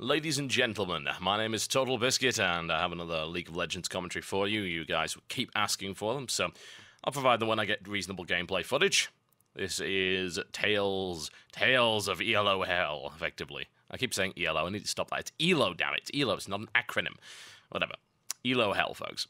Ladies and gentlemen, my name is Total Biscuit, and I have another League of Legends commentary for you. You guys keep asking for them, so I'll provide them when I get reasonable gameplay footage. This is Tales of ELO Hell, effectively. I keep saying ELO, I need to stop that. It's ELO, damn it. It's ELO, it's not an acronym. Whatever. ELO Hell, folks.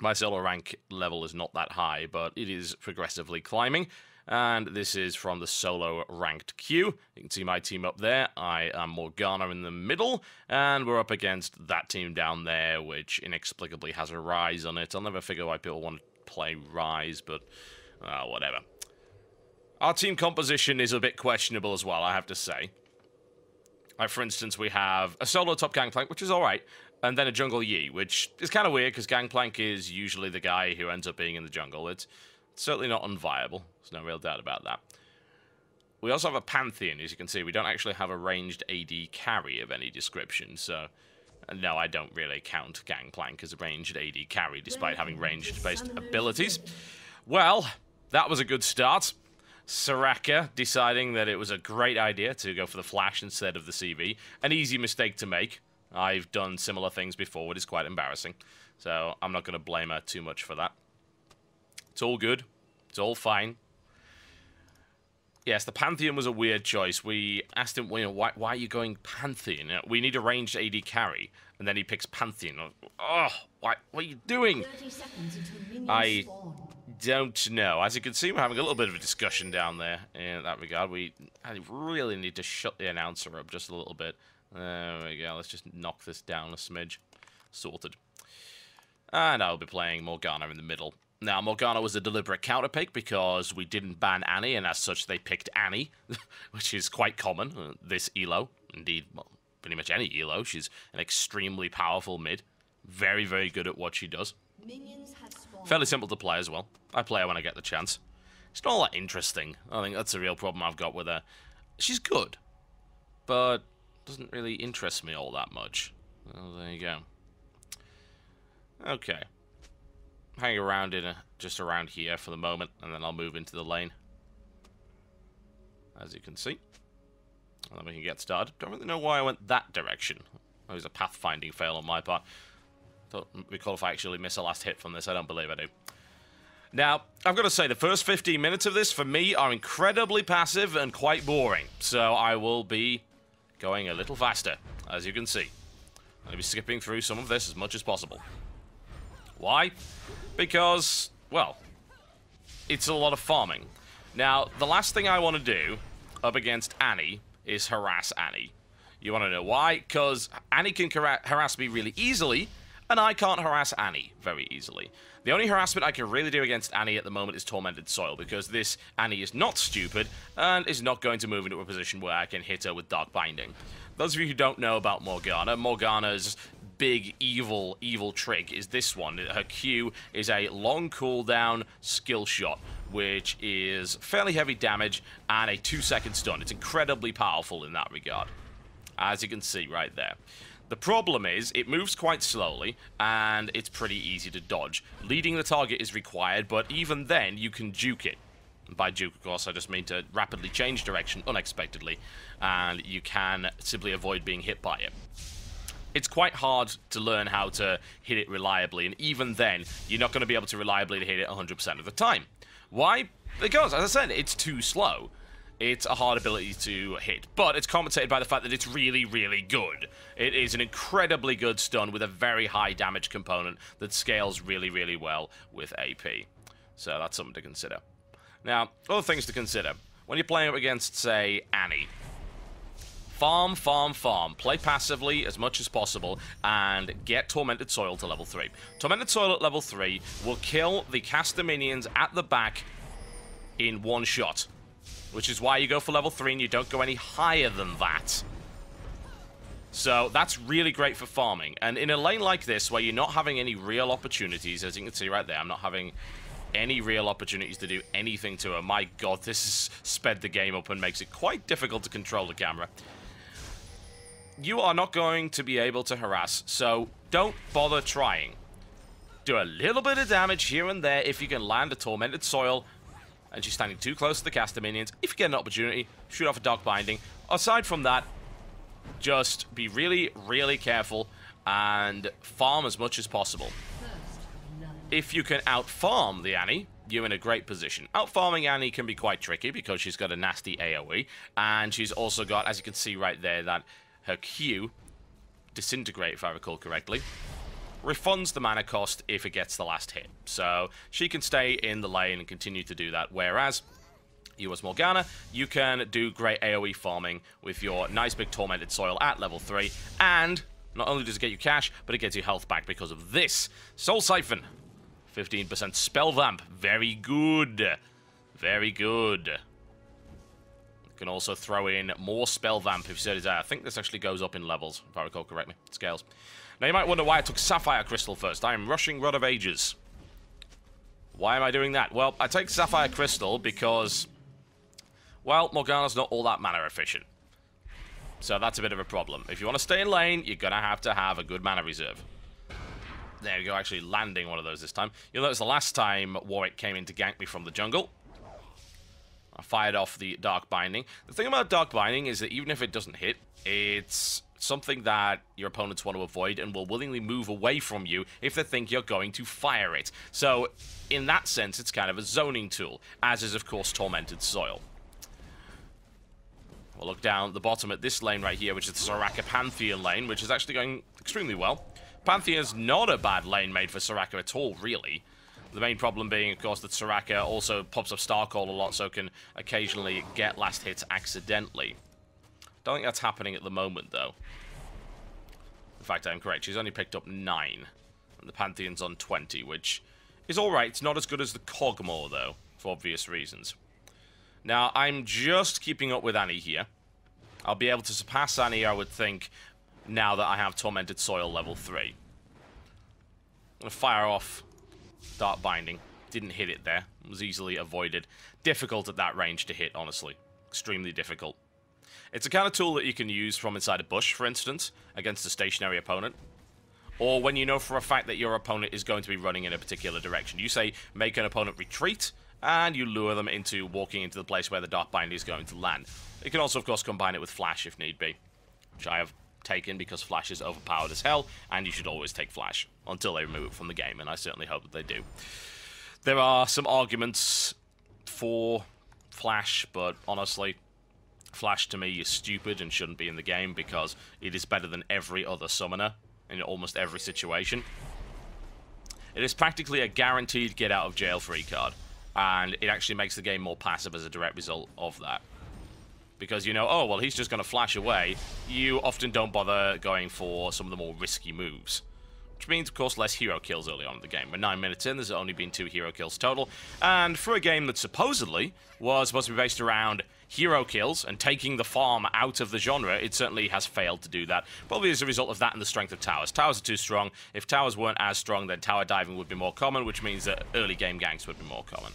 My solo rank level is not that high, but it is progressively climbing. And this is from the solo ranked queue. You can see my team up there. I am Morgana in the middle, and we're up against that team down there, which inexplicably has a Ryze on it. I'll never figure why people want to play Ryze, but whatever. Our team composition is a bit questionable as well, I have to say. Like, for instance, we have a solo top Gangplank, which is alright, and then a jungle Yi, which is kind of weird, because Gangplank is usually the guy who ends up being in the jungle. It's certainly not unviable. There's no real doubt about that. We also have a Pantheon, as you can see. We don't actually have a ranged AD carry of any description, so no, I don't really count Gangplank as a ranged AD carry, despite having ranged-based abilities. Well, that was a good start. Soraka deciding that it was a great idea to go for the flash instead of the CV. An easy mistake to make. I've done similar things before, it is quite embarrassing. So I'm not going to blame her too much for that. It's all good. It's all fine. Yes, the Pantheon was a weird choice. We asked him, why are you going Pantheon? We need a ranged AD carry. And then he picks Pantheon. Oh, what are you doing? I don't know. As you can see, we're having a little bit of a discussion down there in that regard. I really need to shut the announcer up just a little bit. There we go. Let's just knock this down a smidge. Sorted. And I'll be playing Morgana in the middle. Now, Morgana was a deliberate counter pick because we didn't ban Annie, and as such, they picked Annie, which is quite common, this ELO. Indeed, well, pretty much any ELO. She's an extremely powerful mid. Very, very good at what she does. Fairly simple to play as well. I play her when I get the chance. It's not all that interesting. I think that's a real problem I've got with her. She's good, but doesn't really interest me all that much. Well, there you go. Okay. Hang around just around here for the moment, and then I'll move into the lane. As you can see. And then we can get started. Don't really know why I went that direction. It was a pathfinding fail on my part. Don't recall if I actually missed a last hit from this. I don't believe I do. Now, I've got to say, the first 15 minutes of this, for me, are incredibly passive and quite boring. So I will be going a little faster, as you can see. I'll be skipping through some of this as much as possible. Why? Because, well, it's a lot of farming. Now, the last thing I want to do up against Annie is harass Annie. You want to know why? Because Annie can harass me really easily, and I can't harass Annie very easily. The only harassment I can really do against Annie at the moment is Tormented Soil, because this Annie is not stupid, and is not going to move into a position where I can hit her with Dark Binding. Those of you who don't know about Morgana, Morgana's big evil trick is this one. Her Q is a long cooldown skill shot, which is fairly heavy damage and a 2-second stun. It's incredibly powerful in that regard, as you can see right there. The problem is, it moves quite slowly, and it's pretty easy to dodge. Leading the target is required, but even then, you can juke it. And by juke, of course, I just mean to rapidly change direction unexpectedly, and you can simply avoid being hit by it. It's quite hard to learn how to hit it reliably, and even then, you're not going to be able to reliably hit it 100% of the time. Why? Because, as I said, it's too slow. It's a hard ability to hit, but it's compensated by the fact that it's really, really good. It is an incredibly good stun with a very high damage component that scales really, really well with AP. So that's something to consider. Now, other things to consider. When you're playing up against, say, Annie, farm, farm, farm. Play passively as much as possible and get Tormented Soil to level 3. Tormented Soil at level 3 will kill the caster minions at the back in one shot, which is why you go for level 3 and you don't go any higher than that. So that's really great for farming. And in a lane like this, where you're not having any real opportunities, as you can see right there, I'm not having any real opportunities to do anything to her. My god, this has sped the game up and makes it quite difficult to control the camera. You are not going to be able to harass, so don't bother trying. Do a little bit of damage here and there if you can land a Tormented Soil, and she's standing too close to the caster minions. If you get an opportunity, shoot off a Dark Binding. Aside from that, Just be really, really careful and farm as much as possible. If you can out-farm the Annie, you're in a great position. Out-farming Annie can be quite tricky because she's got a nasty AoE, and she's also got, as you can see right there, that her Q, Disintegrate if I recall correctly, refunds the mana cost if it gets the last hit. So she can stay in the lane and continue to do that, whereas you as Morgana, you can do great AoE farming with your nice big Tormented Soil at level 3, and not only does it get you cash, but it gets you health back because of this. Soul Siphon. 15% Spell Vamp. Very good. Very good. You can also throw in more Spell Vamp if you so desire. I think this actually goes up in levels, if I recall correctly. Scales. Now you might wonder why I took Sapphire Crystal first. I am rushing Rod of Ages. Why am I doing that? Well, I take Sapphire Crystal because, well, Morgana's not all that mana efficient. So that's a bit of a problem. If you want to stay in lane, you're going to have a good mana reserve. There we go, actually landing one of those this time. You'll notice the last time Warwick came in to gank me from the jungle, I fired off the Dark Binding. The thing about Dark Binding is that even if it doesn't hit, it's something that your opponents want to avoid and will willingly move away from you if they think you're going to fire it. So, in that sense, it's kind of a zoning tool, as is, of course, Tormented Soil. We'll look down the bottom at this lane right here, which is the Soraka Pantheon lane, which is actually going extremely well. Pantheon's not a bad lane made for Soraka at all, really. The main problem being, of course, that Soraka also pops up Starcall a lot, so can occasionally get last hits accidentally. Don't think that's happening at the moment, though. In fact, I'm correct. She's only picked up 9. And the Pantheon's on 20, which is alright. It's not as good as the Kog'Maw, though, for obvious reasons. Now, I'm just keeping up with Annie here. I'll be able to surpass Annie, I would think, now that I have Tormented Soil level 3. I'm going to fire off Dark Binding. Didn't hit it there. It was easily avoided. Difficult at that range to hit, honestly. Extremely difficult. It's a kind of tool that you can use from inside a bush, for instance, against a stationary opponent. Or when you know for a fact that your opponent is going to be running in a particular direction. You say, make an opponent retreat, and you lure them into walking into the place where the Dark Binding is going to land. You can also, of course, combine it with Flash if need be, which I have taken because Flash is overpowered as hell, and you should always take Flash until they remove it from the game, and I certainly hope that they do. There are some arguments for Flash, but honestly, Flash to me is stupid and shouldn't be in the game because it is better than every other summoner in almost every situation. It is practically a guaranteed get out of jail free card, and it actually makes the game more passive as a direct result of that. Because you know, oh, well, he's just going to flash away. You often don't bother going for some of the more risky moves. Which means, of course, less hero kills early on in the game. We're 9 minutes in, there's only been 2 hero kills total. And for a game that supposedly was supposed to be based around hero kills and taking the farm out of the genre, it certainly has failed to do that. Probably as a result of that and the strength of towers. Towers are too strong. If towers weren't as strong, then tower diving would be more common, which means that early game ganks would be more common.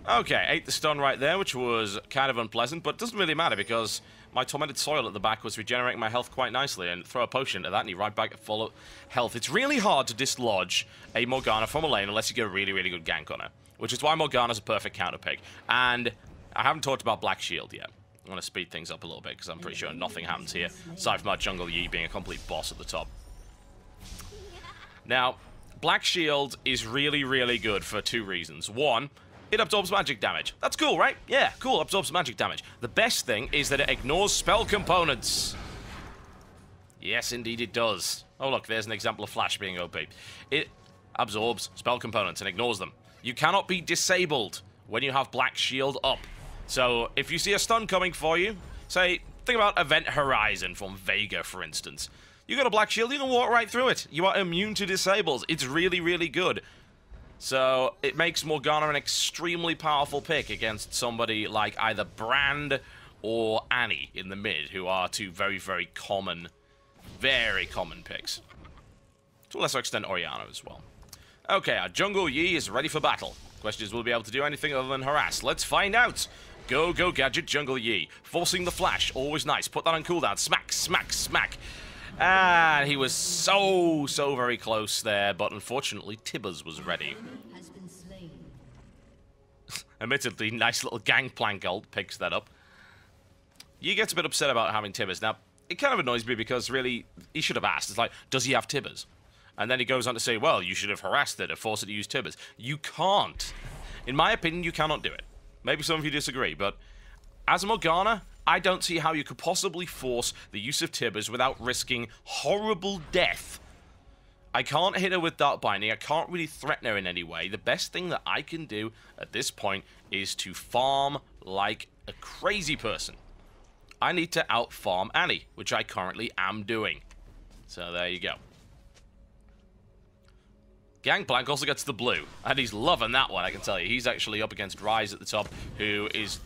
Okay, ate the stun right there, which was kind of unpleasant, but doesn't really matter because my Tormented Soil at the back was regenerating my health quite nicely, and throw a potion at that and you're right back at full health. It's really hard to dislodge a Morgana from a lane unless you get a really, really good gank on her, which is why Morgana's a perfect counter pick. And I haven't talked about Black Shield yet. I'm going to speed things up a little bit because I'm pretty sure nothing happens here, aside from our Jungle Yi being a complete boss at the top. Now, Black Shield is really, really good for 2 reasons. One, it absorbs magic damage. That's cool, right? Yeah, cool, absorbs magic damage. The best thing is that it ignores spell components. Yes, indeed it does. Oh, look, there's an example of Flash being OP. It absorbs spell components and ignores them. You cannot be disabled when you have Black Shield up. So, if you see a stun coming for you, say, think about Event Horizon from Vega, for instance. You got a Black Shield, you can walk right through it. You are immune to disables. It's really, really good. So, it makes Morgana an extremely powerful pick against somebody like either Brand or Annie in the mid, who are 2 very, very common picks. To a lesser extent, Orianna as well. Okay, our Jungle Yi is ready for battle. Question is, will we be able to do anything other than harass? Let's find out! Go, go, Gadget, Jungle Yi. Forcing the flash, always nice. Put that on cooldown. Smack, smack, smack. And he was so very close there, but unfortunately, Tibbers was ready. Admittedly, nice little Gangplank ult picks that up. Yi gets a bit upset about having Tibbers. Now, it kind of annoys me because really, he should have asked. It's like, does he have Tibbers? And then he goes on to say, well, you should have harassed it or forced it to use Tibbers. You can't. In my opinion, you cannot do it. Maybe some of you disagree, but as a Morgana, I don't see how you could possibly force the use of Tibbers without risking horrible death. I can't hit her with Dark Binding. I can't really threaten her in any way. The best thing that I can do at this point is to farm like a crazy person. I need to out-farm Annie, which I currently am doing. So there you go. Gangplank also gets the blue, and he's loving that one, I can tell you. He's actually up against Ryze at the top, who is,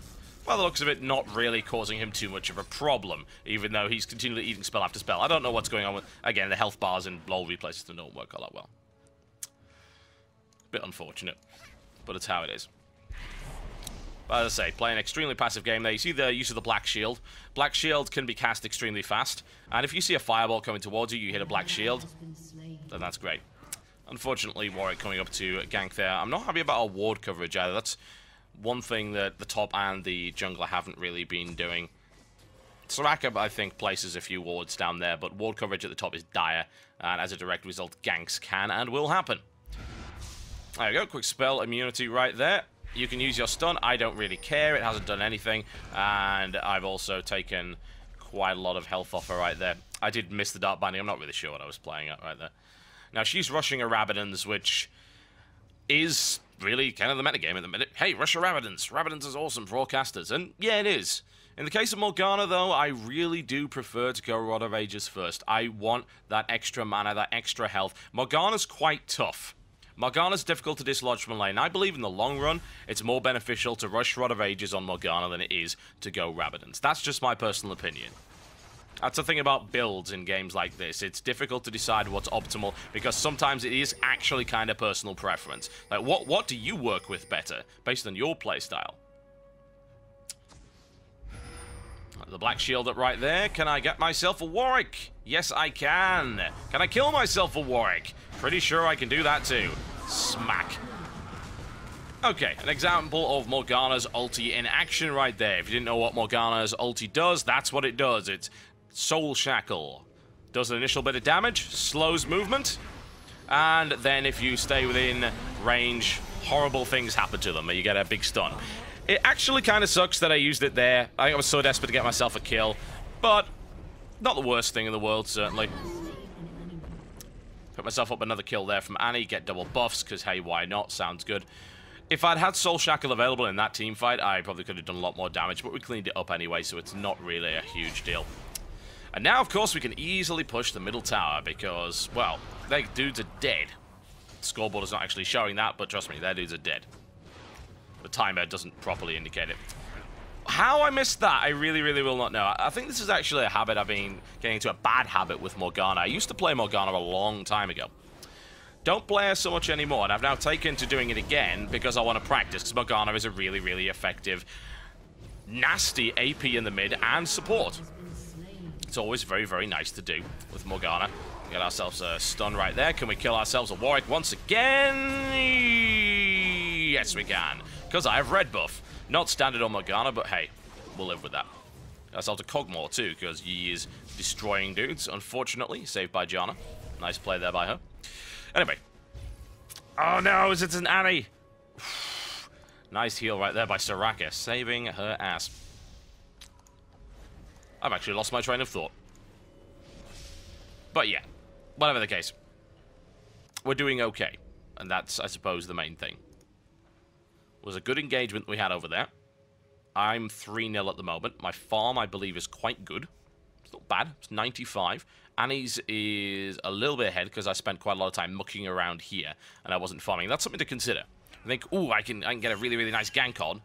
by the looks of it, not really causing him too much of a problem, even though he's continually eating spell after spell. I don't know what's going on with, again, the health bars in LoL replays don't work all that well. Bit unfortunate, but it's how it is. But as I say, playing an extremely passive game there. You see the use of the Black Shield. Black Shield can be cast extremely fast, and if you see a fireball coming towards you, you hit a Black Shield, then that's great. Unfortunately, Warwick coming up to gank there. I'm not happy about our ward coverage either. That's one thing that the top and the jungler haven't really been doing. Soraka, I think, places a few wards down there, but ward coverage at the top is dire, and as a direct result, ganks can and will happen. There we go, quick spell immunity right there. You can use your stun. I don't really care. It hasn't done anything, and I've also taken quite a lot of health off her right there. I did miss the Dark Binding. I'm not really sure what I was playing at right there. Now, she's rushing a Rabadons, which is really kind of the metagame at the minute. Hey, rush a Rabadons. Rabadons is awesome for all casters. And yeah, it is. In the case of Morgana, though, I really do prefer to go Rod of Ages first. I want that extra mana, that extra health. Morgana's quite tough. Morgana's difficult to dislodge from a lane. I believe in the long run, it's more beneficial to rush Rod of Ages on Morgana than it is to go Rabadons. That's just my personal opinion. That's the thing about builds in games like this. It's difficult to decide what's optimal because sometimes it is actually kind of personal preference. Like, what do you work with better based on your playstyle? The Black Shield up right there. Can I get myself a Warwick? Yes, I can. Can I kill myself a Warwick? Pretty sure I can do that too. Smack. Okay, an example of Morgana's ulti in action right there. If you didn't know what Morgana's ulti does, that's what it does. It's Soul Shackle. Does an initial bit of damage, slows movement, and then if you stay within range, horrible things happen to them. You get a big stun. It actually kind of sucks that I used it there. I think I was so desperate to get myself a kill, but not the worst thing in the world, certainly. Put myself up another kill there from Annie, get double buffs, because hey, why not? Sounds good. If I'd had Soul Shackle available in that team fight, I probably could have done a lot more damage, but we cleaned it up anyway, so it's not really a huge deal. And now, of course, we can easily push the middle tower because, well, their dudes are dead. The scoreboard is not actually showing that, but trust me, their dudes are dead. The timer doesn't properly indicate it. How I missed that, I really, really will not know. I think this is actually a habit I've been getting into, a bad habit with Morgana. I used to play Morgana a long time ago. Don't play her so much anymore, and I've now taken to doing it again because I want to practice, because Morgana is a really, really effective, nasty AP in the mid and support. It's always very, very nice to do with Morgana. Get ourselves a stun right there. Can we kill ourselves a Warwick once again? Yes, we can. Because I have red buff. Not standard on Morgana, but hey, we'll live with that. Get ourselves a Kog'Maw too, because he is destroying dudes, unfortunately. Saved by Janna. Nice play there by her. Anyway. Oh no, it's an Annie. Nice heal right there by Soraka, saving her ass. I've actually lost my train of thought. But yeah, whatever the case. We're doing okay. And that's, I suppose, the main thing. It was a good engagement we had over there. I'm 3-0 at the moment. My farm, I believe, is quite good. It's not bad. It's 95. Annie's is a little bit ahead because I spent quite a lot of time mucking around here and I wasn't farming. That's something to consider. I think, ooh, I can get a really, really nice gank on.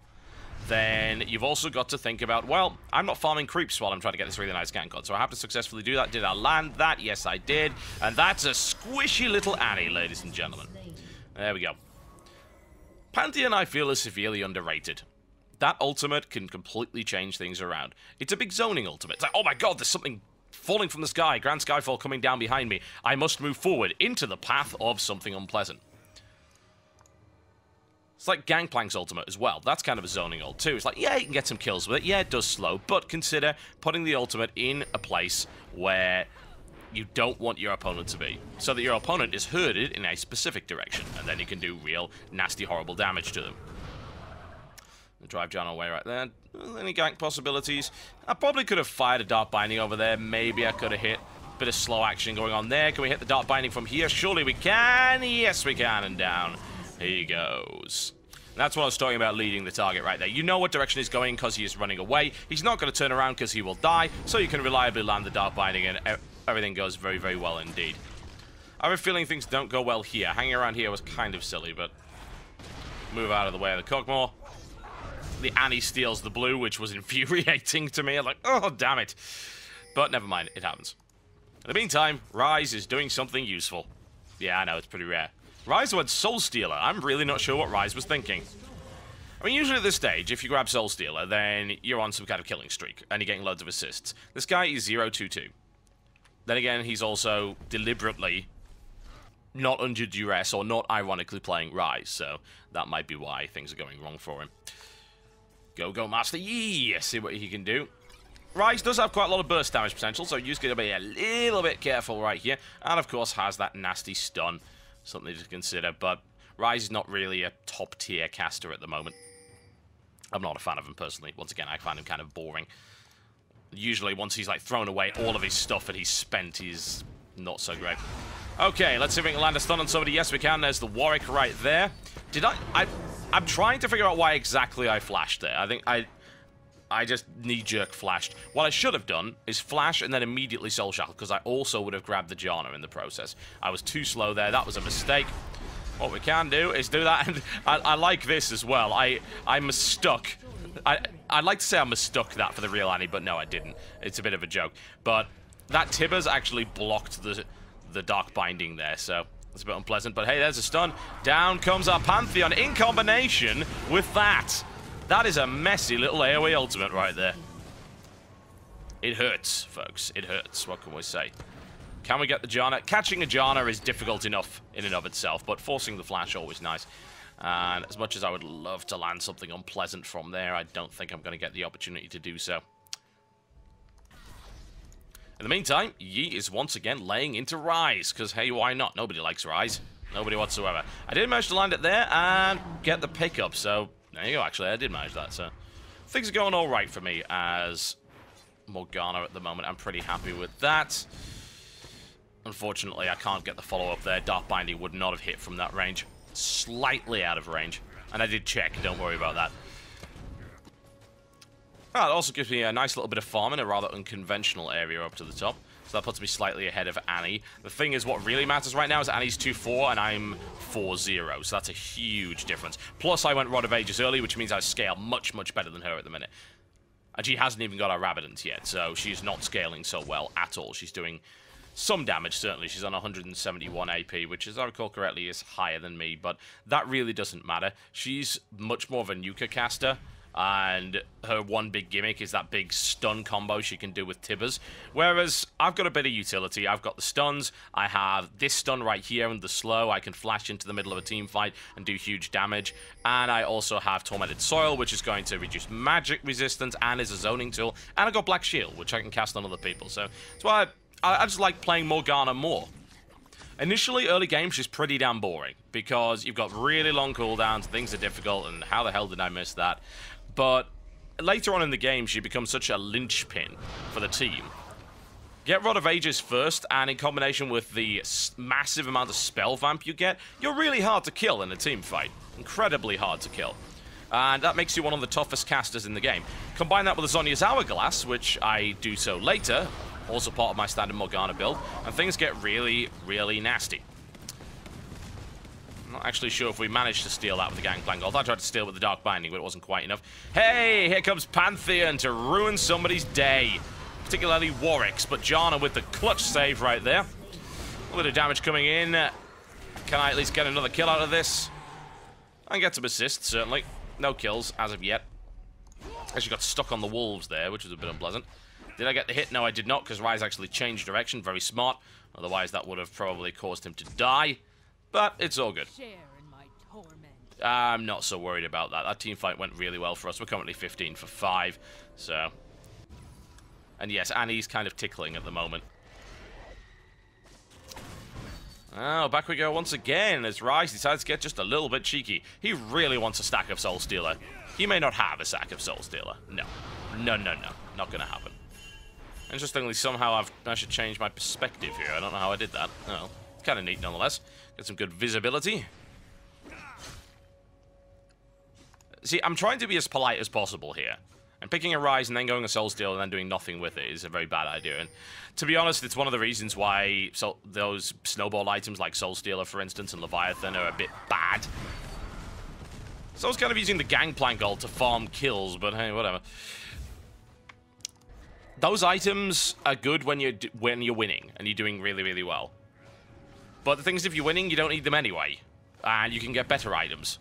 Then you've also got to think about, well, I'm not farming creeps while I'm trying to get this really nice gank on, so I have to successfully do that. Did I land that? Yes, I did. And that's a squishy little Annie, ladies and gentlemen. There we go. Pantheon, I feel, is severely underrated. That ultimate can completely change things around. It's a big zoning ultimate. It's like, oh my god, there's something falling from the sky. Grand Skyfall coming down behind me. I must move forward into the path of something unpleasant. It's like Gangplank's ultimate as well. That's kind of a zoning ult too. It's like, yeah, you can get some kills with it. Yeah, it does slow, but consider putting the ultimate in a place where you don't want your opponent to be, so that your opponent is herded in a specific direction, and then you can do real, nasty, horrible damage to them. Drive John away right there. Any gank possibilities? I probably could have fired a Dark Binding over there. Maybe I could have hit. Bit of slow action going on there. Can we hit the Dark Binding from here? Surely we can. Yes, we can. And down he goes. That's what I was talking about, leading the target right there. You know what direction he's going because he is running away. He's not going to turn around because he will die, so you can reliably land the Dark Binding, and everything goes very, very well indeed. I have a feeling things don't go well here. Hanging around here was kind of silly, but move out of the way of the Kog'Maw. The Annie steals the blue, which was infuriating to me. I'm like, oh, damn it. But never mind, it happens. In the meantime, Ryze is doing something useful. Yeah, I know, it's pretty rare. Ryze went Soul Stealer. I'm really not sure what Ryze was thinking. I mean, usually at this stage, if you grab Soul Stealer, then you're on some kind of killing streak, and you're getting loads of assists. This guy is 0-2-2. Then again, he's also deliberately not under duress or not ironically playing Ryze, so that might be why things are going wrong for him. Go, Master Yi! See what he can do. Ryze does have quite a lot of burst damage potential, so you're going to be a little bit careful right here. And, of course, has that nasty stun. Something to consider, but Ryze is not really a top-tier caster at the moment. I'm not a fan of him, personally. Once again, I find him kind of boring. Usually, once he's, like, thrown away all of his stuff and he's spent, he's not so great. Okay, let's see if we can land a stun on somebody. Yes, we can. There's the Warwick right there. I'm trying to figure out why exactly I flashed there. I think I just knee-jerk flashed. What I should have done is flash and then immediately Soul Shackle, because I also would have grabbed the Janna in the process. I was too slow there. That was a mistake. What we can do is do that, and I like this as well. I mistook. I'd like to say I mistook that for the real Annie, but no, I didn't. It's a bit of a joke. But that Tibbers actually blocked the Dark Binding there, so it's a bit unpleasant. But hey, there's a stun. Down comes our Pantheon in combination with that. That is a messy little AoE ultimate right there. It hurts, folks. It hurts. What can we say? Can we get the Janna? Catching a Janna is difficult enough in and of itself, but forcing the flash always nice. And as much as I would love to land something unpleasant from there, I don't think I'm going to get the opportunity to do so. In the meantime, Yi is once again laying into Ryze, because hey, why not? Nobody likes Ryze. Nobody whatsoever. I did manage to land it there and get the pickup, so there you go, actually. I did manage that, so things are going all right for me as Morgana at the moment. I'm pretty happy with that. Unfortunately, I can't get the follow-up there. Dark Binding would not have hit from that range. Slightly out of range. And I did check, don't worry about that. Well, it also gives me a nice little bit of farm in a rather unconventional area up to the top. So that puts me slightly ahead of Annie. The thing is, what really matters right now is Annie's 2-4 and I'm 4-0. So that's a huge difference. Plus, I went Rod of Ages early, which means I scale much, much better than her at the minute. And she hasn't even got our Rabadant yet, so she's not scaling so well at all. She's doing some damage, certainly. She's on 171 AP, which, as I recall correctly, is higher than me, but that really doesn't matter. She's much more of a Nuka caster, and her one big gimmick is that big stun combo she can do with Tibbers, whereas I've got a bit of utility. I've got the stuns, I have this stun right here and the slow. I can flash into the middle of a team fight and do huge damage, and I also have Tormented Soil, which is going to reduce magic resistance and is a zoning tool, and I've got Black Shield, which I can cast on other people, so that's why I just like playing Morgana more. Initially, early game, she's pretty damn boring, because you've got really long cooldowns, things are difficult, and how the hell did I miss that? But later on in the game, she becomes such a linchpin for the team. Get Rod of Ages first, and in combination with the massive amount of spell vamp you get, you're really hard to kill in a team fight. Incredibly hard to kill. And that makes you one of the toughest casters in the game. Combine that with the Zhonya's Hourglass, which I do so later, also part of my standard Morgana build, and things get really, really nasty. I'm not actually sure if we managed to steal that with the Gangplank ult. I tried to steal with the Dark Binding, but it wasn't quite enough. Hey, here comes Pantheon to ruin somebody's day. Particularly Warwick's, but Janna with the clutch save right there. A little bit of damage coming in. Can I at least get another kill out of this? I can get some assists, certainly. No kills as of yet. Actually got stuck on the wolves there, which was a bit unpleasant. Did I get the hit? No, I did not, because Ryze actually changed direction. Very smart. Otherwise, that would have probably caused him to die. But it's all good. I'm not so worried about that. That team fight went really well for us. We're currently 15 for 5, so... And yes, Annie's kind of tickling at the moment. Oh, back we go once again as Rise decides to get just a little bit cheeky. He really wants a stack of Soul Stealer. He may not have a stack of Soul Stealer. No. No, no, no. Not gonna happen. Interestingly, somehow I should change my perspective here. I don't know how I did that. Oh, it's kind of neat nonetheless. Get some good visibility. See, I'm trying to be as polite as possible here. And picking a Rise and then going a Soul Stealer and then doing nothing with it is a very bad idea. And to be honest, it's one of the reasons why those snowball items like Soul Stealer, for instance, and Leviathan are a bit bad. So I was kind of using the Gangplank ult to farm kills, but hey, whatever. Those items are good when you're winning and you're doing really, really well. But the thing is, if you're winning, you don't need them anyway. And you can get better items.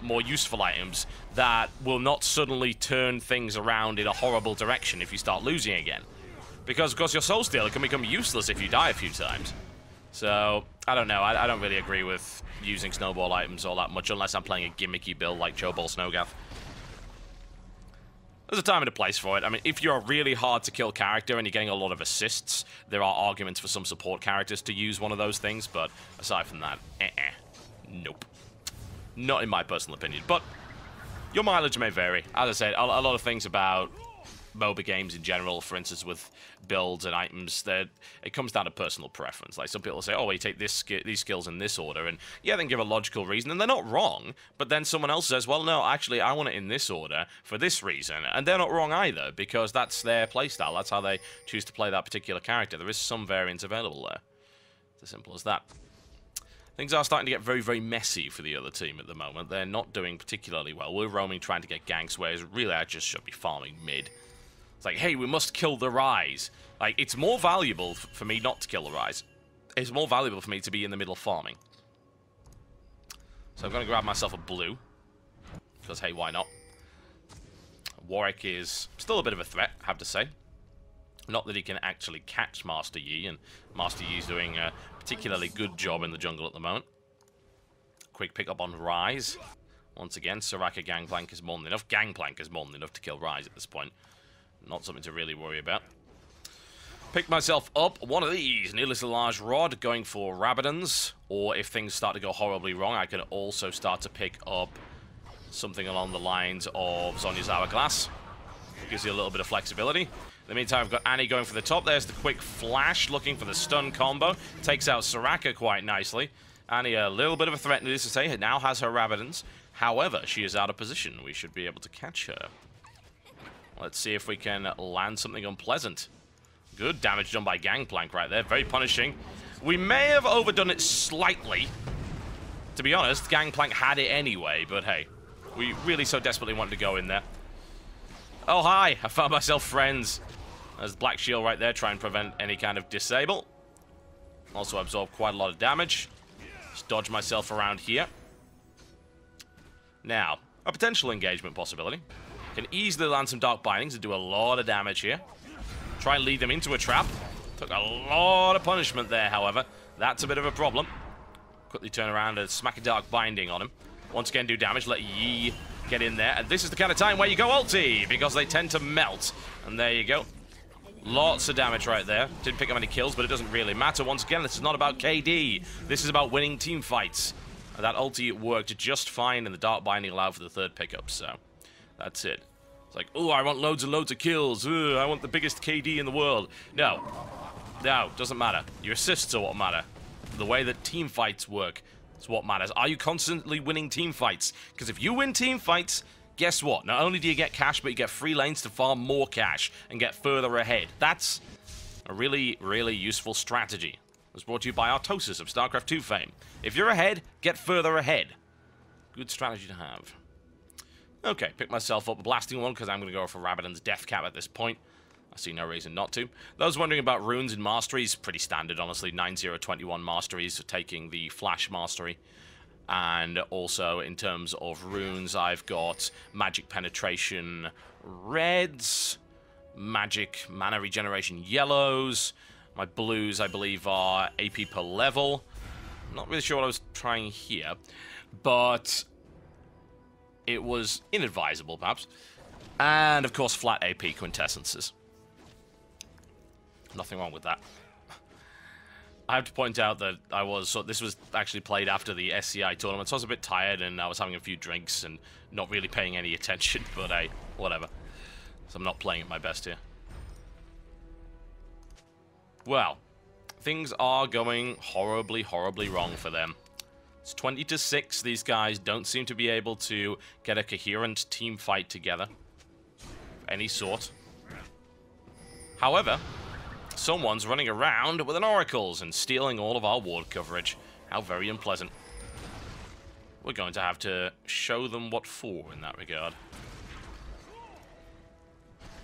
More useful items that will not suddenly turn things around in a horrible direction if you start losing again. Because, of course, your Soul Stealer can become useless if you die a few times. So, I don't know. I don't really agree with using snowball items all that much unless I'm playing a gimmicky build like Chobol Snowgath. There's a time and a place for it. I mean, if you're a really hard-to-kill character and you're getting a lot of assists, there are arguments for some support characters to use one of those things, but aside from that, nope. Not in my personal opinion, but your mileage may vary. As I said, a lot of things about MOBA games in general, for instance, with builds and items, that it comes down to personal preference. Like, some people say, oh, well, you take these skills in this order, and yeah, they can give a logical reason, and they're not wrong, but then someone else says, well, no, actually, I want it in this order for this reason, and they're not wrong either, because that's their playstyle. That's how they choose to play that particular character. There is some variance available there. It's as simple as that. Things are starting to get very, very messy for the other team at the moment. They're not doing particularly well. We're roaming trying to get ganks, whereas really I just should be farming mid. It's like, hey, we must kill the Rise. Like, it's more valuable for me not to kill the Rise. It's more valuable for me to be in the middle farming. So I'm going to grab myself a blue. Because, hey, why not? Warwick is still a bit of a threat, I have to say. Not that he can actually catch Master Yi, and Master Yi's doing a particularly good job in the jungle at the moment. Quick pick up on Rise. Once again, Soraka Gangplank is more than enough. Gangplank is more than enough to kill Rise at this point. Not something to really worry about. Pick myself up one of these. Needlessly large rod, going for Rabadons. Or if things start to go horribly wrong, I can also start to pick up something along the lines of Zhonya's Hourglass. Gives you a little bit of flexibility. In the meantime, I've got Annie going for the top. There's the quick flash, looking for the stun combo. Takes out Soraka quite nicely. Annie, a little bit of a threat, needless to say, now has her Rabadons. However, she is out of position. We should be able to catch her. Let's see if we can land something unpleasant. Good damage done by Gangplank right there. Very punishing. We may have overdone it slightly. To be honest, Gangplank had it anyway, but hey. We really so desperately wanted to go in there. Oh, hi. I found myself friends. There's Black Shield right there, trying to prevent any kind of disable. Also absorb quite a lot of damage. Just dodge myself around here. Now, a potential engagement possibility. Can easily land some Dark Bindings and do a lot of damage here. Try and lead them into a trap. Took a lot of punishment there, however. That's a bit of a problem. Quickly turn around and smack a Dark Binding on him. Once again, do damage. Let Yi get in there. And this is the kind of time where you go ulti, because they tend to melt. And there you go. Lots of damage right there. Didn't pick up any kills, but it doesn't really matter. Once again, this is not about KD. This is about winning team fights. And that ulti worked just fine, and the Dark Binding allowed for the third pickup, so that's it. It's like, oh, I want loads and loads of kills. Ooh, I want the biggest KD in the world. No. No, doesn't matter. Your assists are what matter. The way that team fights work is what matters. Are you constantly winning team fights? Because if you win team fights, guess what? Not only do you get cash, but you get free lanes to farm more cash and get further ahead. That's a really, really useful strategy. It was brought to you by Artosis of StarCraft 2 fame. If you're ahead, get further ahead. Good strategy to have. Okay, pick myself up a blasting one because I'm going to go for Rabadon's Death Cap at this point. I see no reason not to. Those wondering about runes and masteries, pretty standard, honestly. 9021 masteries, taking the Flash mastery. And also, in terms of runes, I've got Magic Penetration reds, Magic Mana Regeneration yellows. My blues, I believe, are AP per level. I'm not really sure what I was trying here. But it was inadvisable, perhaps. And, of course, flat AP quintessences. Nothing wrong with that. I have to point out that this was actually played after the SCI tournament, so I was a bit tired and I was having a few drinks and not really paying any attention, but hey, whatever. So I'm not playing at my best here. Well, things are going horribly, horribly wrong for them. It's 20-6. These guys don't seem to be able to get a coherent team fight together of any sort. However, someone's running around with an oracles and stealing all of our ward coverage. How very unpleasant. We're going to have to show them what for in that regard.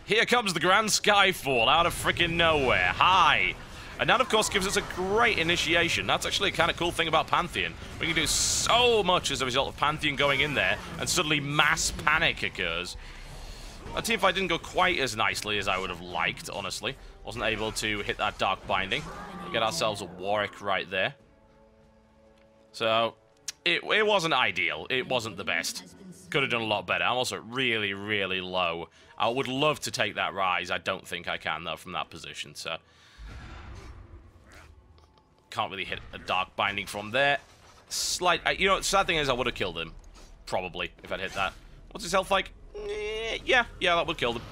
Here comes the Grand Skyfall out of freaking nowhere. Hi! And that, of course, gives us a great initiation. That's actually a kind of cool thing about Pantheon. We can do so much as a result of Pantheon going in there, and suddenly mass panic occurs. Our teamfight didn't go quite as nicely as I would have liked, honestly. Wasn't able to hit that Dark Binding. We get ourselves a Warwick right there. So, it wasn't ideal. It wasn't the best. Could have done a lot better. I'm also really, really low. I would love to take that rise. I don't think I can, though, from that position, so... Can't really hit a Dark Binding from there. You know, the sad thing is I would have killed him. Probably, if I'd hit that. What's his health like? Yeah, that would have killed him.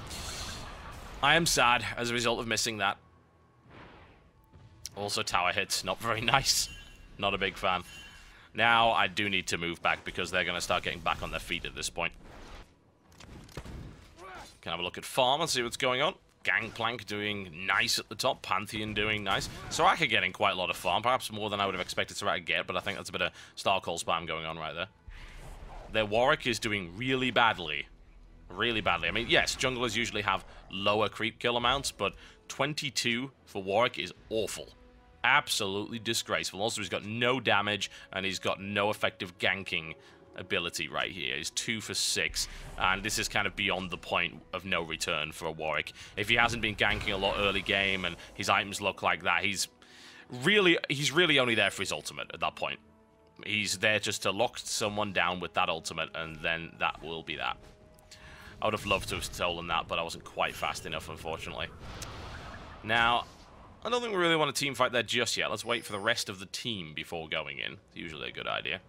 I am sad as a result of missing that. Also, tower hits. Not very nice. Not a big fan. Now, I do need to move back because they're going to start getting back on their feet at this point. Can have a look at farm and see what's going on. Gangplank doing nice at the top. Pantheon doing nice. Soraka getting quite a lot of farm. Perhaps more than I would have expected Soraka to get, but I think that's a bit of Star Call spam going on right there. Their Warwick is doing really badly. Really badly. I mean, yes, junglers usually have lower creep kill amounts, but 22 for Warwick is awful. Absolutely disgraceful. Also, he's got no damage, and he's got no effective ganking ability right here. He's 2 for 6, and this is kind of beyond the point of no return for a Warwick. If he hasn't been ganking a lot early game, and his items look like that, he's really only there for his ultimate at that point. He's there just to lock someone down with that ultimate, and then that will be that. I would have loved to have stolen that, but I wasn't quite fast enough, unfortunately. Now, I don't think we really want a team fight there just yet. Let's wait for the rest of the team before going in. It's usually a good idea.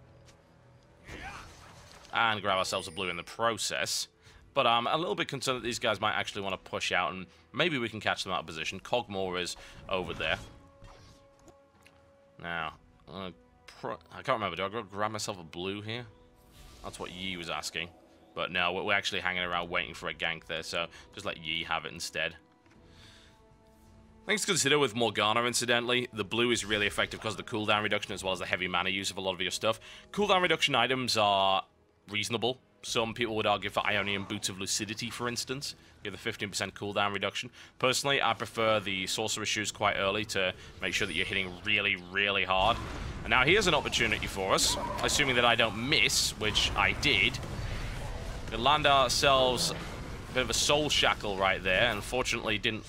And grab ourselves a blue in the process. But I'm a little bit concerned that these guys might actually want to push out, and maybe we can catch them out of position. Cogmore is over there. Now, I can't remember. Do I go grab myself a blue here? That's what Yi was asking. But no, we're actually hanging around waiting for a gank there, so just let Yi have it instead. Things to consider with Morgana, incidentally. The blue is really effective because of the cooldown reduction as well as the heavy mana use of a lot of your stuff. Cooldown reduction items are reasonable. Some people would argue for Ionian Boots of Lucidity, for instance. Give the 15% cooldown reduction. Personally, I prefer the Sorcerer's Shoes quite early to make sure that you're hitting really, really hard. And now here's an opportunity for us, assuming that I don't miss, which I did. We'll land ourselves a bit of a soul shackle right there. Unfortunately, didn't...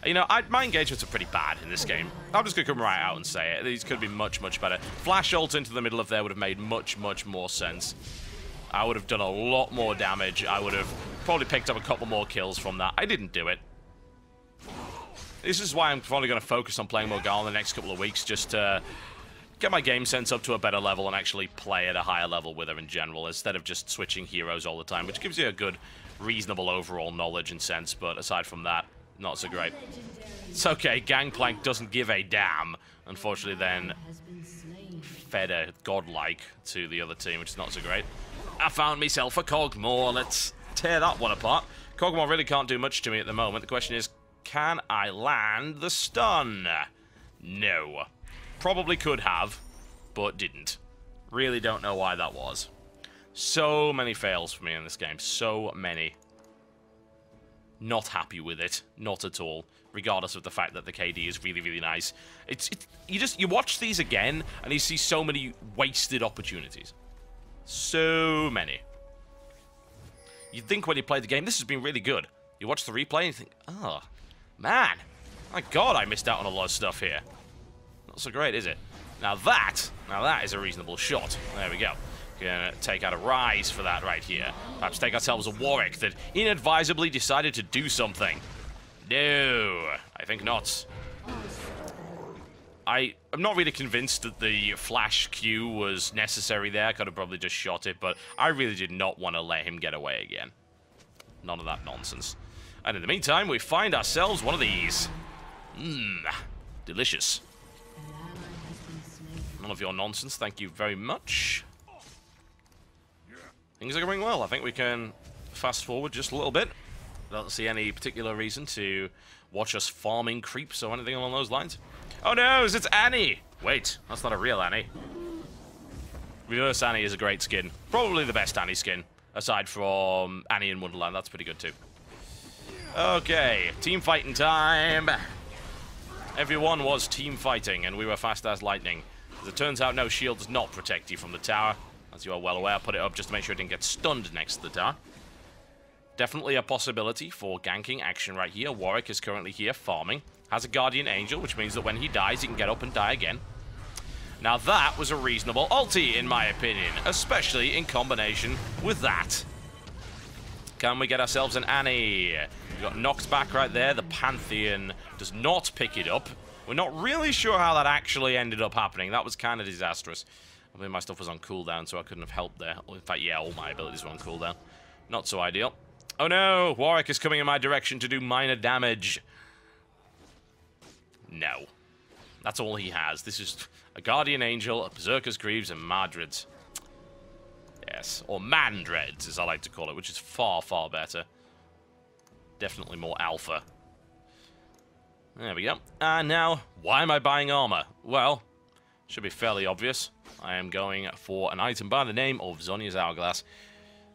You know, my engagements are pretty bad in this game. I'm just going to come right out and say it. These could be much, much better. Flash ult into the middle of there would have made much, much more sense. I would have done a lot more damage. I would have probably picked up a couple more kills from that. I didn't do it. This is why I'm probably going to focus on playing Morgana in the next couple of weeks, just to get my game sense up to a better level and actually play at a higher level with her in general, instead of just switching heroes all the time, which gives you a good, reasonable overall knowledge and sense, but aside from that, not so great. It's okay, Gangplank doesn't give a damn. Unfortunately, then fed a godlike to the other team, which is not so great. I found myself a Cogmore. Let's tear that one apart. Cogmore really can't do much to me at the moment. The question is, can I land the stun? No. Probably could have, but didn't. Really don't know why that was. So many fails for me in this game. So many. Not happy with it. Not at all. Regardless of the fact that the KD is really, really nice. You watch these again, and you see so many wasted opportunities. So many. You'd think when you play the game, this has been really good. You watch the replay and you think, oh, man. My God, I missed out on a lot of stuff here. Not so great, is it? Now that is a reasonable shot. There we go. Gonna take out a Rise for that right here. Perhaps take ourselves a Warwick that inadvisably decided to do something. No, I think not. I'm not really convinced that the flash Q was necessary there. I could have probably just shot it, but I really did not want to let him get away again. None of that nonsense. And in the meantime, we find ourselves one of these. Delicious. None of your nonsense, thank you very much. Things are going well. I think we can fast forward just a little bit. I don't see any particular reason to watch us farming creeps or anything along those lines. Oh no, it's Annie! Wait, that's not a real Annie. Reverse Annie is a great skin. Probably the best Annie skin, aside from Annie in Wonderland. That's pretty good too. Okay, team fighting time. Everyone was team fighting, and we were fast as lightning. As it turns out, no shield does not protect you from the tower. As you are well aware, I put it up just to make sure it didn't get stunned next to the tower. Definitely a possibility for ganking action right here. Warwick is currently here farming. Has a Guardian Angel, which means that when he dies, he can get up and die again. Now that was a reasonable ulti, in my opinion, especially in combination with that. Can we get ourselves an Annie? We got knocked back right there. The Pantheon does not pick it up. We're not really sure how that actually ended up happening. That was kind of disastrous. I mean, my stuff was on cooldown, so I couldn't have helped there. In fact, yeah, all my abilities were on cooldown. Not so ideal. Oh no, Warwick is coming in my direction to do minor damage. No. That's all he has. This is a Guardian Angel, a Berserker's Greaves, and Madrids. Yes, or Mandreds, as I like to call it, which is far, far better. Definitely more alpha. There we go. And now, why am I buying armor? Well, should be fairly obvious. I am going for an item by the name of Zhonya's Hourglass.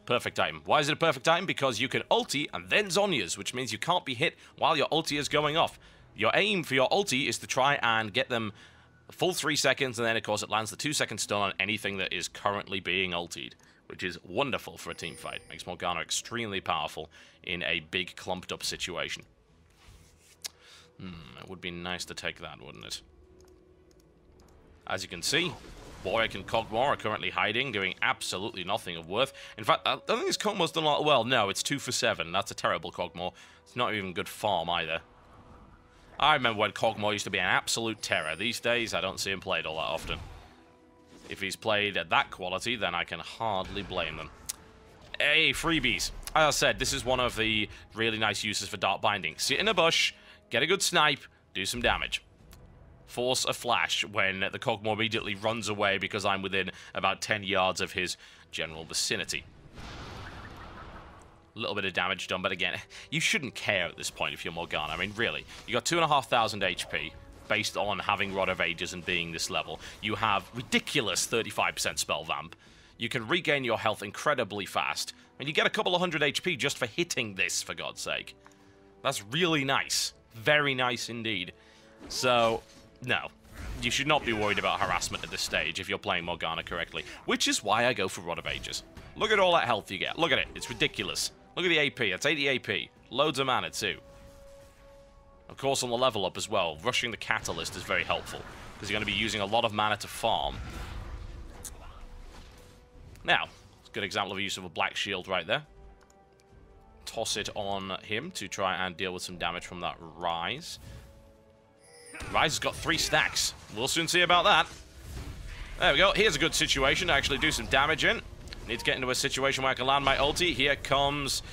Perfect item. Why is it a perfect item? Because you can ulti and then Zhonya's, which means you can't be hit while your ulti is going off. Your aim for your ulti is to try and get them a full 3 seconds, and then, of course, it lands the 2-second stun on anything that is currently being ultied, which is wonderful for a team fight. Makes Morgana extremely powerful in a big, clumped-up situation. It would be nice to take that, wouldn't it? As you can see, Warwick and Kog'Maw are currently hiding, doing absolutely nothing of worth. In fact, I don't think this Kog'Maw's done a lot well. No, it's 2 for 7. That's a terrible Kog'Maw. It's not even good farm either. I remember when Kog'Maw used to be an absolute terror. These days, I don't see him played all that often. If he's played at that quality, then I can hardly blame them. Hey, freebies. As I said, this is one of the really nice uses for Dark Binding. Sit in a bush, get a good snipe, do some damage. Force a flash when the Kog'Maw immediately runs away because I'm within about 10 yards of his general vicinity. A little bit of damage done, but again, you shouldn't care at this point if you're Morgana. I mean, really, you got 2,500 HP based on having Rod of Ages and being this level. You have ridiculous 35% spell vamp. You can regain your health incredibly fast, and you get a couple of hundred HP just for hitting this, for God's sake. That's really nice. Very nice indeed. So, no. You should not be worried about harassment at this stage if you're playing Morgana correctly, which is why I go for Rod of Ages. Look at all that health you get. Look at it. It's ridiculous. Look at the AP. That's 80 AP. Loads of mana, too. Of course, on the level up as well, rushing the Catalyst is very helpful, because you're going to be using a lot of mana to farm. Now, it's a good example of a use of a Black Shield right there. Toss it on him to try and deal with some damage from that Rise. Rise has got 3 stacks. We'll soon see about that. There we go. Here's a good situation to actually do some damage in. Need to get into a situation where I can land my ulti. Here comes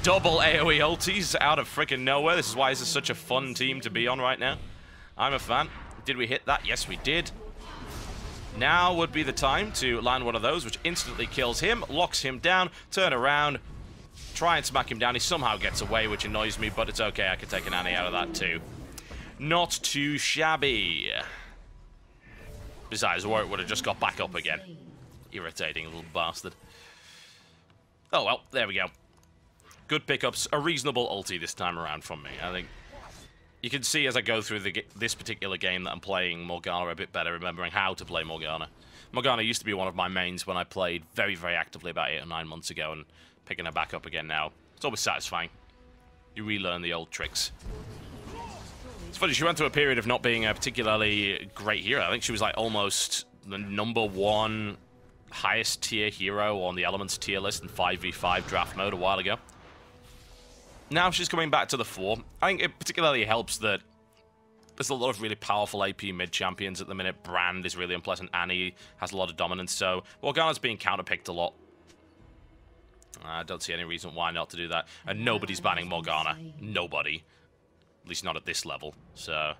double AoE ultis out of freaking nowhere. This is why this is such a fun team to be on right now. I'm a fan. Did we hit that? Yes, we did. Now would be the time to land one of those, which instantly kills him, locks him down, turn around, try and smack him down. He somehow gets away, which annoys me, but it's okay. I can take an Annie out of that too. Not too shabby. Besides, Warwick would have just got back up again. Irritating little bastard. Oh well, there we go. Good pickups. A reasonable ulti this time around from me. I think you can see as I go through this particular game that I'm playing Morgana a bit better, remembering how to play Morgana. Morgana used to be one of my mains when I played very, very actively about 8 or 9 months ago, and picking her back up again now. It's always satisfying. You relearn the old tricks. It's funny, she went through a period of not being a particularly great hero. I think she was like almost the #1 highest tier hero on the Elements tier list in 5v5 draft mode a while ago. Now she's coming back to the fore. I think it particularly helps that there's a lot of really powerful AP mid champions at the minute. Brand is really unpleasant. Annie has a lot of dominance, so Morgana's being counterpicked a lot. I don't see any reason why not to do that. And nobody's banning Morgana. Nobody. At least not at this level. So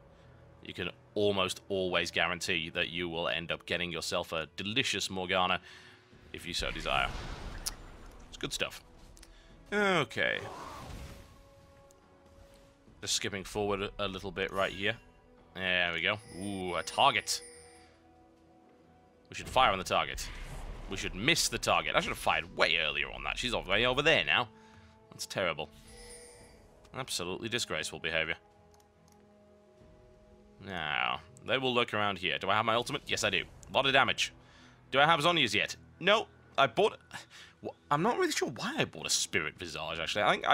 you can almost always guarantee that you will end up getting yourself a delicious Morgana if you so desire. It's good stuff. Okay. Just skipping forward a little bit right here. There we go. Ooh, a target. We should fire on the target. We should miss the target. I should have fired way earlier on that. She's way over there now. That's terrible. Absolutely disgraceful behavior. Now, they will look around here. Do I have my ultimate? Yes, I do. A lot of damage. Do I have Zhonya's yet? No. I bought... I'm not really sure why I bought a Spirit Visage, actually. I think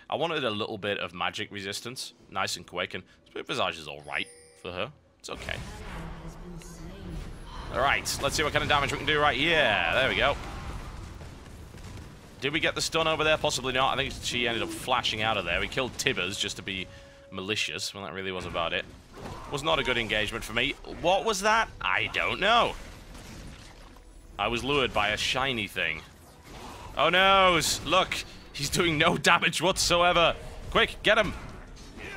I wanted a little bit of magic resistance. Nice and quick, and Spirit Visage is alright for her. It's okay. Alright, let's see what kind of damage we can do right here. There we go. Did we get the stun over there? Possibly not. I think she ended up flashing out of there. We killed Tibbers just to be malicious. Well, that really was about it. Was not a good engagement for me. What was that? I don't know. I was lured by a shiny thing. Oh no! Look! He's doing no damage whatsoever! Quick, get him!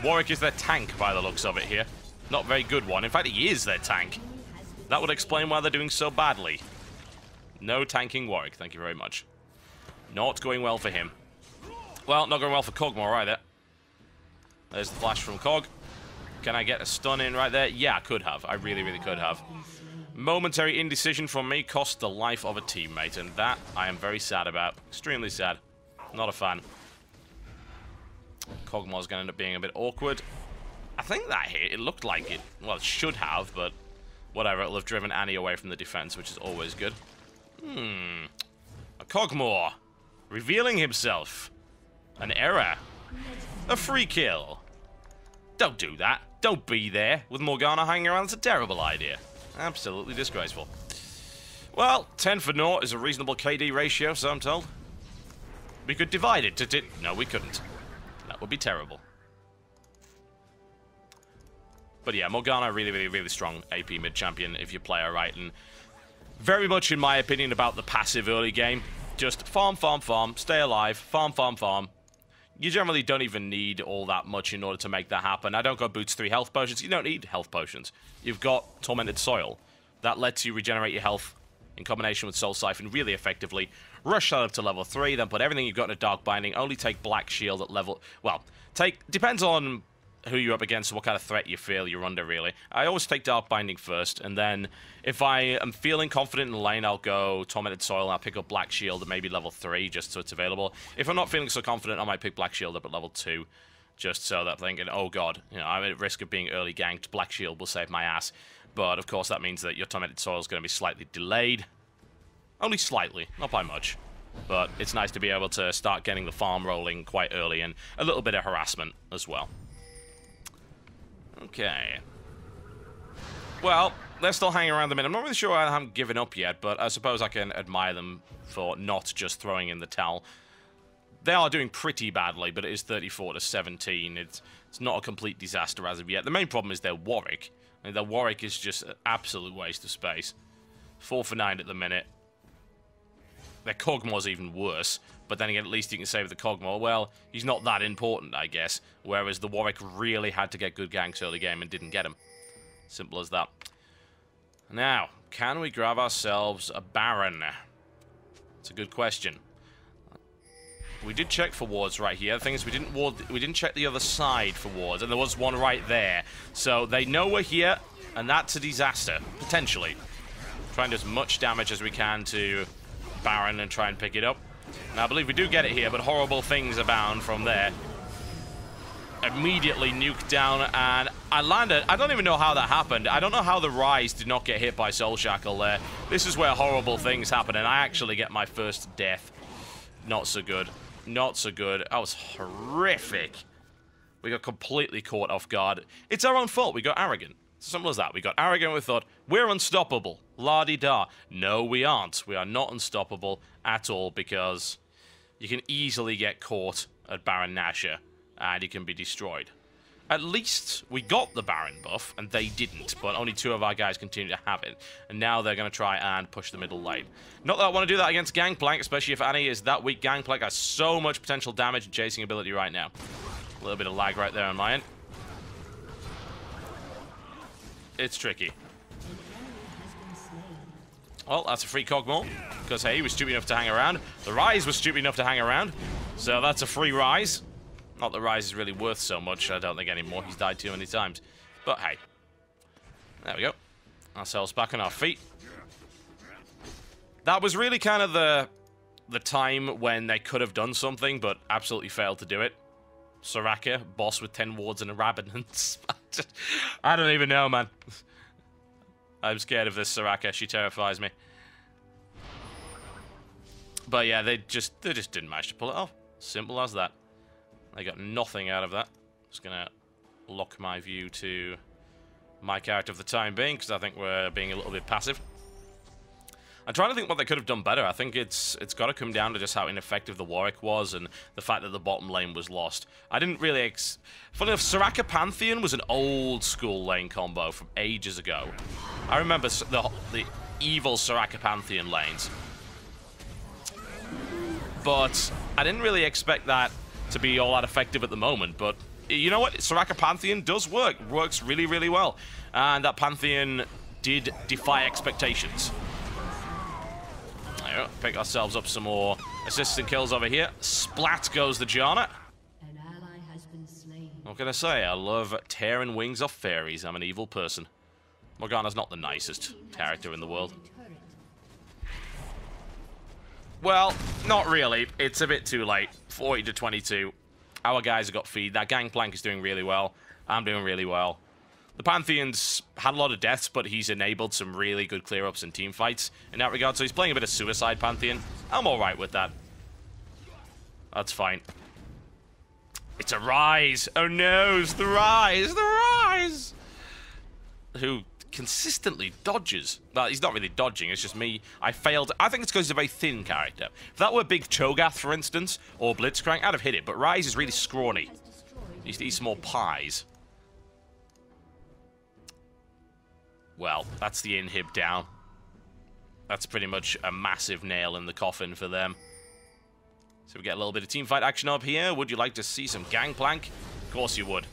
Warwick is their tank by the looks of it here. Not a very good one. In fact, he is their tank. That would explain why they're doing so badly. No tanking Warwick, thank you very much. Not going well for him. Well, not going well for Kog'Maw either. There's the flash from Cog. Can I get a stun in right there? Yeah, I could have. I really, really could have. Momentary indecision from me cost the life of a teammate, and that I am very sad about. Extremely sad. Not a fan. Kog'Maw's going to end up being a bit awkward. I think that hit, it looked like it. Well, it should have, but whatever. It'll have driven Annie away from the defense, which is always good. A Kog'Maw revealing himself. An error. A free kill. Don't do that. Don't be there with Morgana hanging around. It's a terrible idea. Absolutely disgraceful. Well, 10 for 0 is a reasonable KD ratio, so I'm told. We could divide it to... No, we couldn't. That would be terrible. But yeah, Morgana, really, really, really strong AP mid-champion if you play her right. And very much, in my opinion, about the passive early game. Just farm, farm, farm, stay alive, farm, farm, farm. You generally don't even need all that much in order to make that happen. I don't go Boots 3 health potions. You don't need health potions. You've got Tormented Soil. That lets you regenerate your health in combination with Soul Siphon really effectively. Rush that up to level 3, then put everything you've got in a Dark Binding. Only take Black Shield at level... Well, depends on who you're up against and what kind of threat you feel you're under, really. I always take Dark Binding first, and then if I am feeling confident in the lane, I'll go Tormented Soil, and I'll pick up Black Shield at maybe level 3, just so it's available. If I'm not feeling so confident, I might pick Black Shield up at level 2, just so that I'm thinking, oh god, you know, I'm at risk of being early ganked, Black Shield will save my ass. But, of course, that means that your Tormented Soil is going to be slightly delayed. Only slightly, not by much. But it's nice to be able to start getting the farm rolling quite early, and a little bit of harassment as well. Okay. Well, they're still hanging around the mid. I'm not really sure I haven't given up yet, but I suppose I can admire them for not just throwing in the towel. They are doing pretty badly, but it is 34-17. It's not a complete disaster as of yet. The main problem is their Warwick. I mean, their Warwick is just an absolute waste of space. 4 for 9 at the minute. Their Kog'Maw's even worse, but then again, at least you can say with the Kog'Maw, well, he's not that important, I guess, whereas the Warwick really had to get good ganks early game and didn't get them. Simple as that. Now, can we grab ourselves a Baron? It's a good question. We did check for wards right here. The thing is, we didn't check the other side for wards, and there was one right there. So they know we're here, and that's a disaster, potentially. Trying to do as much damage as we can to Baron and try and pick it up. Now, I believe we do get it here, but horrible things abound from there. Immediately nuked down, and I landed. I don't even know how that happened. I don't know how the Rise did not get hit by Soul Shackle there. This is where horrible things happen, and I actually get my first death. Not so good. Not so good. That was horrific. We got completely caught off guard. It's our own fault. We got arrogant. Simple as that. We got arrogant. We thought, we're unstoppable. La-di-da. No, we aren't. We are not unstoppable at all because you can easily get caught at Baron Nashor and you can be destroyed. At least we got the Baron buff, and they didn't, but only 2 of our guys continue to have it. And now they're going to try and push the middle lane. Not that I want to do that against Gangplank, especially if Annie is that weak. Gangplank has so much potential damage and chasing ability right now. A little bit of lag right there on my end. It's tricky. Well, that's a free Cogmore, because, hey, he was stupid enough to hang around. The Rise was stupid enough to hang around, so that's a free Rise. Not that Rise is really worth so much, I don't think, anymore. He's died too many times. But, hey. There we go. Ourselves back on our feet. That was really kind of the time when they could have done something, but absolutely failed to do it. Soraka, boss with 10 wards and a Rabinance. I don't even know, man. I'm scared of this Soraka. She terrifies me. But yeah, they just didn't manage to pull it off. Simple as that. They got nothing out of that. Just gonna lock my view to my character for the time being, because I think we're being a little bit passive. I'm trying to think what they could have done better. I think it's got to come down to just how ineffective the Warwick was and the fact that the bottom lane was lost. I didn't really... Funny enough, Soraka Pantheon was an old school lane combo from ages ago. I remember the evil Soraka Pantheon lanes. But I didn't really expect that to be all that effective at the moment, but you know what? Soraka Pantheon does work. Works really, really well. And that Pantheon did defy expectations. There we go. Pick ourselves up some more assists and kills over here. Splat goes the Janna. An ally has been slain. What can I say? I love tearing wings off fairies. I'm an evil person. Morgana's not the nicest character in the world. Well, not really. It's a bit too late. 40 to 22. Our guys have got feed. That Gangplank is doing really well. I'm doing really well. The Pantheon's had a lot of deaths, but he's enabled some really good clear-ups and team fights in that regard. So he's playing a bit of Suicide Pantheon. I'm alright with that. That's fine. It's a Rise. Oh no, it's the Rise. The Rise! Who consistently dodges. Well, he's not really dodging, it's just me. I failed. I think it's because he's a very thin character. If that were Big Cho'Gath, for instance, or Blitzcrank, I'd have hit it, but Rise is really scrawny. He needs to eat some more pies. Well, that's the inhib down. That's pretty much a massive nail in the coffin for them. So we get a little bit of teamfight action up here. Would you like to see some Gangplank? Of course you would.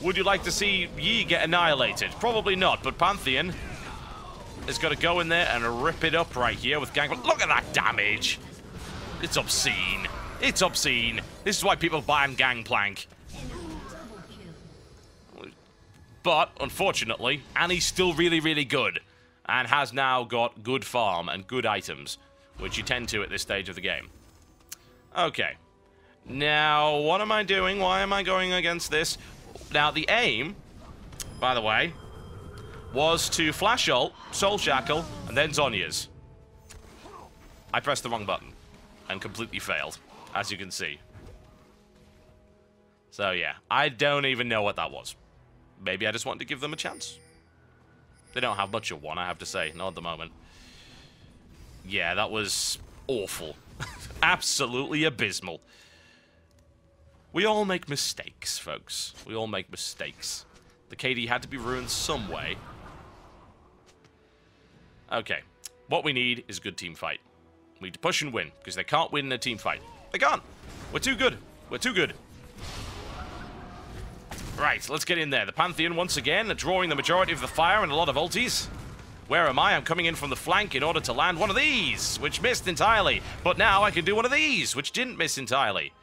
Would you like to see Yi get annihilated? Probably not, but Pantheon is going to go in there and rip it up right here with Gangplank. Look at that damage! It's obscene. It's obscene. This is why people ban Gangplank. But, unfortunately, Annie's still really, really good. And has now got good farm and good items, which you tend to at this stage of the game. Okay. Now, what am I doing? Why am I going against this? Now, the aim, by the way, was to flash ult, Soul Shackle, and then Zhonya's. I pressed the wrong button and completely failed, as you can see. So, yeah, I don't even know what that was. Maybe I just wanted to give them a chance. They don't have much of one, I have to say. Not at the moment. Yeah, that was awful. Absolutely abysmal. We all make mistakes, folks. We all make mistakes. The KD had to be ruined some way. Okay. What we need is a good team fight. We need to push and win, because they can't win in a team fight. They can't. We're too good. We're too good. Right, let's get in there. The Pantheon, once again, drawing the majority of the fire and a lot of ultis. Where am I? I'm coming in from the flank in order to land one of these, which missed entirely. But now I can do one of these, which didn't miss entirely.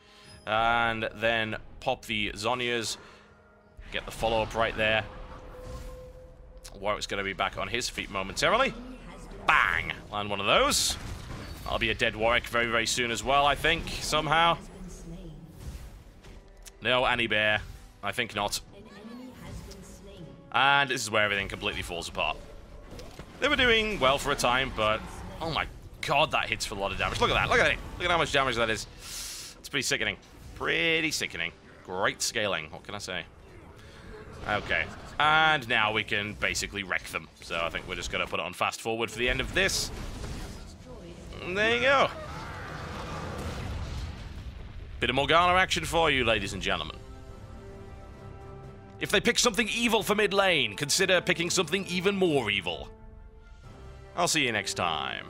And then pop the Zhonya's. Get the follow-up right there. Warwick's going to be back on his feet momentarily. Bang! Land one of those. I'll be a dead Warwick very, very soon as well, I think, somehow. No, Annie Bear. I think not. And this is where everything completely falls apart. They were doing well for a time, but... Oh my god, that hits for a lot of damage. Look at that, look at it. Look at how much damage that is. It's pretty sickening. Pretty sickening. Great scaling, what can I say? Okay. And now we can basically wreck them. So I think we're just going to put it on fast forward for the end of this. And there you go. Bit of Morgana action for you, ladies and gentlemen. If they pick something evil for mid lane, consider picking something even more evil. I'll see you next time.